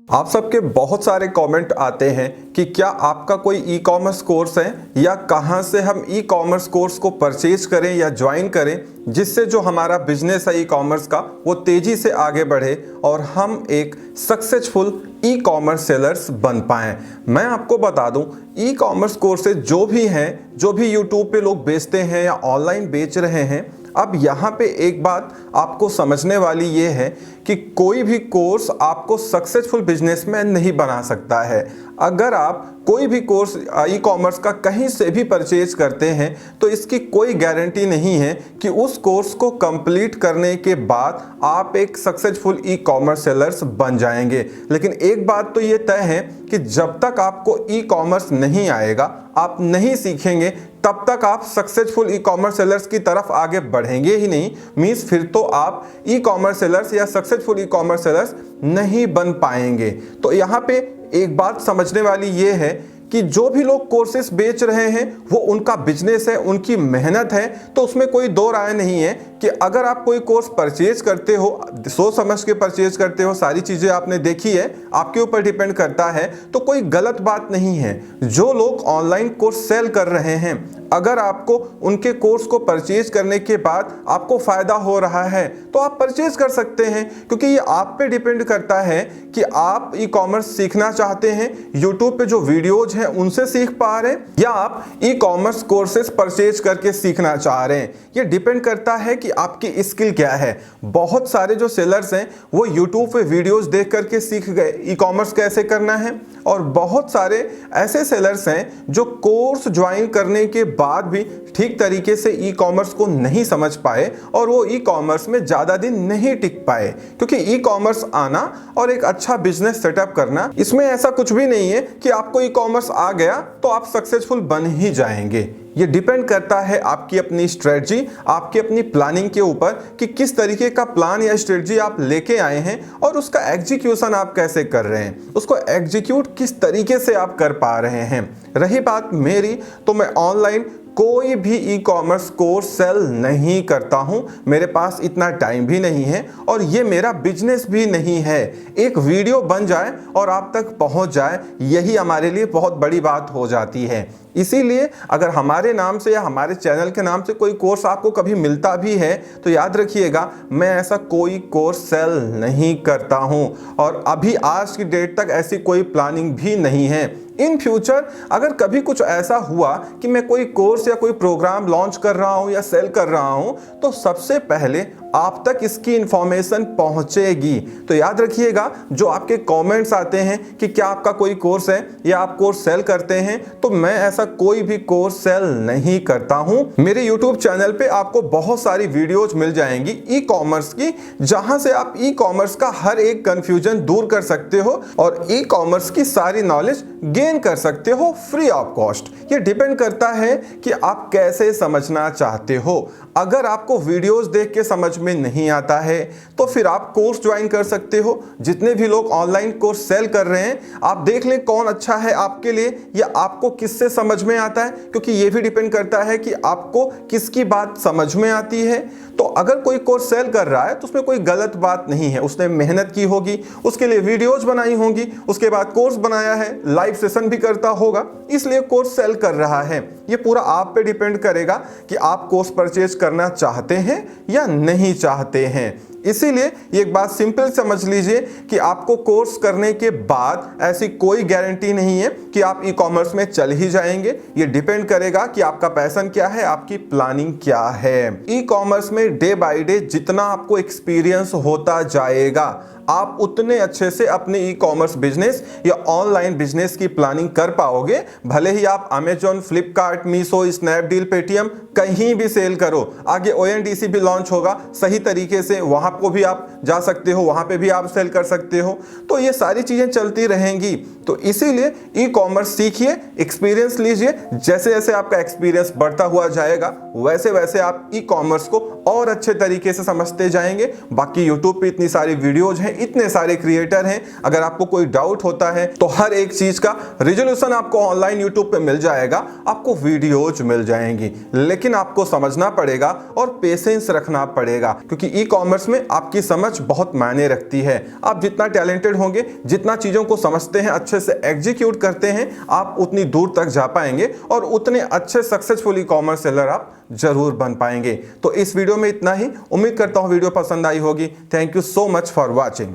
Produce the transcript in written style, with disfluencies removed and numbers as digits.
आप सबके बहुत सारे कमेंट आते हैं कि क्या आपका कोई ई कॉमर्स कोर्स है या कहां से हम ई कॉमर्स कोर्स को परचेज करें या ज्वाइन करें जिससे जो हमारा बिजनेस है ई कॉमर्स का वो तेज़ी से आगे बढ़े और हम एक सक्सेसफुल ई कॉमर्स सेलर्स बन पाएं। मैं आपको बता दूं, ई कॉमर्स कोर्सेज जो भी हैं, जो भी यूट्यूब पे लोग बेचते हैं या ऑनलाइन बेच रहे हैं, अब यहाँ पे एक बात आपको समझने वाली ये है कि कोई भी कोर्स आपको सक्सेसफुल बिजनेसमैन नहीं बना सकता है। अगर आप कोई भी कोर्स ई कॉमर्स का कहीं से भी परचेज करते हैं तो इसकी कोई गारंटी नहीं है कि उस कोर्स को कंप्लीट करने के बाद आप एक सक्सेसफुल ई कॉमर्स सेलर्स बन जाएंगे। लेकिन एक बात तो ये तय है कि जब तक आपको ई कॉमर्स नहीं आएगा, आप नहीं सीखेंगे, तब तक आप सक्सेसफुल ई कॉमर्स सेलर्स की तरफ आगे बढ़ेंगे ही नहीं। मींस फिर तो आप ई कॉमर्स सेलर्स या सक्सेसफुल ई कॉमर्स सेलर्स नहीं बन पाएंगे। तो यहाँ पे एक बात समझने वाली ये है कि जो भी लोग कोर्सेस बेच रहे हैं वो उनका बिजनेस है, उनकी मेहनत है, तो उसमें कोई दो राय नहीं है कि अगर आप कोई कोर्स परचेज करते हो, सोच समझ के परचेज करते हो, सारी चीज़ें आपने देखी है, आपके ऊपर डिपेंड करता है, तो कोई गलत बात नहीं है। जो लोग ऑनलाइन कोर्स सेल कर रहे हैं, अगर आपको उनके कोर्स को परचेज करने के बाद आपको फ़ायदा हो रहा है तो आप परचेज कर सकते हैं, क्योंकि ये आप पे डिपेंड करता है कि आप ई कॉमर्स सीखना चाहते हैं, यूट्यूब पे जो वीडियोज हैं उनसे सीख पा रहे हैं, या आप ई कॉमर्स कोर्सेज परचेज करके सीखना चाह रहे हैं। ये डिपेंड करता है कि आपकी स्किल क्या है। बहुत सारे जो सेलर्स हैं वो यूट्यूब पे वीडियोज देख करके सीख गए ई कॉमर्स कैसे करना है, और बहुत सारे ऐसे सेलर्स हैं जो कोर्स ज्वाइन करने के बाद भी ठीक तरीके से ई कॉमर्स को नहीं समझ पाए और वो ई कॉमर्स में ज़्यादा दिन नहीं टिक पाए। क्योंकि ई कॉमर्स आना और एक अच्छा बिजनेस सेटअप करना, इसमें ऐसा कुछ भी नहीं है कि आपको ई कॉमर्स आ गया तो आप सक्सेसफुल बन ही जाएंगे। ये डिपेंड करता है आपकी अपनी स्ट्रेटजी, आपकी अपनी प्लानिंग के ऊपर कि किस तरीके का प्लान या स्ट्रेटजी आप लेके आए हैं और उसका एग्जीक्यूशन आप कैसे कर रहे हैं, उसको एग्जीक्यूट किस तरीके से आप कर पा रहे हैं। रही बात मेरी, तो मैं ऑनलाइन कोई भी ई कॉमर्स कोर्स सेल नहीं करता हूं, मेरे पास इतना टाइम भी नहीं है और ये मेरा बिजनेस भी नहीं है। एक वीडियो बन जाए और आप तक पहुंच जाए, यही हमारे लिए बहुत बड़ी बात हो जाती है। इसीलिए अगर हमारे नाम से या हमारे चैनल के नाम से कोई कोर्स आपको कभी मिलता भी है तो याद रखिएगा, मैं ऐसा कोई कोर्स सेल नहीं करता हूं और अभी आज की डेट तक ऐसी कोई प्लानिंग भी नहीं है। इन फ्यूचर अगर कभी कुछ ऐसा हुआ कि मैं कोई कोर्स या कोई प्रोग्राम लॉन्च कर रहा हूं या सेल कर रहा हूं तो सबसे पहले आप तक इसकी इंफॉर्मेशन पहुंचेगी। तो याद रखिएगा, जो आपके कमेंट्स आते हैं कि क्या आपका कोई कोर्स है या आप कोर्स सेल करते हैं, तो मैं ऐसा कोई भी कोर्स सेल नहीं करता हूं। मेरे YouTube चैनल पे आपको बहुत सारी वीडियोज मिल जाएंगी ई कॉमर्स की, जहां से आप ई कॉमर्स का हर एक कंफ्यूजन दूर कर सकते हो और ई कॉमर्स की सारी नॉलेज गेन कर सकते हो फ्री ऑफ कॉस्ट। ये डिपेंड करता है कि आप कैसे समझना चाहते हो। अगर आपको वीडियोस देख के समझ में नहीं आता है तो फिर आप कोर्स ज्वाइन कर सकते हो। जितने भी लोग ऑनलाइन कोर्स सेल कर रहे हैं, आप देख लें कौन अच्छा है आपके लिए या आपको किससे समझ में आता है, क्योंकि ये भी डिपेंड करता है कि आपको किसकी बात समझ में आती है। तो अगर कोई कोर्स सेल कर रहा है तो उसमें कोई गलत बात नहीं है, उसने मेहनत की होगी, उसके लिए वीडियोज बनाई होंगी, उसके बाद कोर्स बनाया है, लाइव सेशन भी करता होगा, इसलिए कोर्स सेल कर रहा है। ये पूरा आप पे डिपेंड करेगा कि आप कोर्स परचेज करना चाहते हैं या नहीं चाहते हैं। इसीलिए एक बात सिंपल समझ लीजिए कि आपको कोर्स करने के बाद ऐसी कोई गारंटी नहीं है कि आप ई कॉमर्स में चल ही जाएंगे। ये डिपेंड करेगा कि आपका पैशन क्या है, आपकी प्लानिंग क्या है। ई कॉमर्स में डे बाय डे जितना आपको एक्सपीरियंस होता जाएगा, आप उतने अच्छे से अपने ई कॉमर्स बिजनेस या ऑनलाइन बिजनेस की प्लानिंग कर पाओगे। भले ही आप Amazon, Flipkart, Meesho, Snapdeal, Paytm कहीं भी सेल करो, आगे ONDC भी लॉन्च होगा सही तरीके से, वहां को भी आप जा सकते हो, वहां पे भी आप सेल कर सकते हो। तो ये सारी चीजें चलती रहेंगी। तो इसीलिए ई कॉमर्स सीखिए, एक्सपीरियंस लीजिए। जैसे जैसे आपका एक्सपीरियंस बढ़ता हुआ जाएगा वैसे वैसे आप ई कॉमर्स को और अच्छे तरीके से समझते जाएंगे। बाकी यूट्यूब पे इतनी सारी वीडियोज हैं इतने सारे क्रिएटर हैं। अगर आपको कोई डाउट होता है तो हर एक चीज का रिजोल्यूशन आपको ऑनलाइन यूट्यूब पे मिल जाएगा, आपको वीडियोज मिल जाएंगी, लेकिन आपको समझना पड़ेगा और पेशेंस रखना पड़ेगा, क्योंकि ई कॉमर्स में आपकी समझ बहुत मायने रखती है। आप जितना टैलेंटेड होंगे, जितना चीजों को समझते हैं, अच्छे से एग्जीक्यूट करते हैं, आप उतनी दूर तक जा पाएंगे और उतने अच्छे सक्सेसफुल ई कॉमर्स सेलर आप जरूर बन पाएंगे। तो इस वीडियो में इतना ही। उम्मीद करता हूं वीडियो पसंद आई होगी। Thank you so much for watching.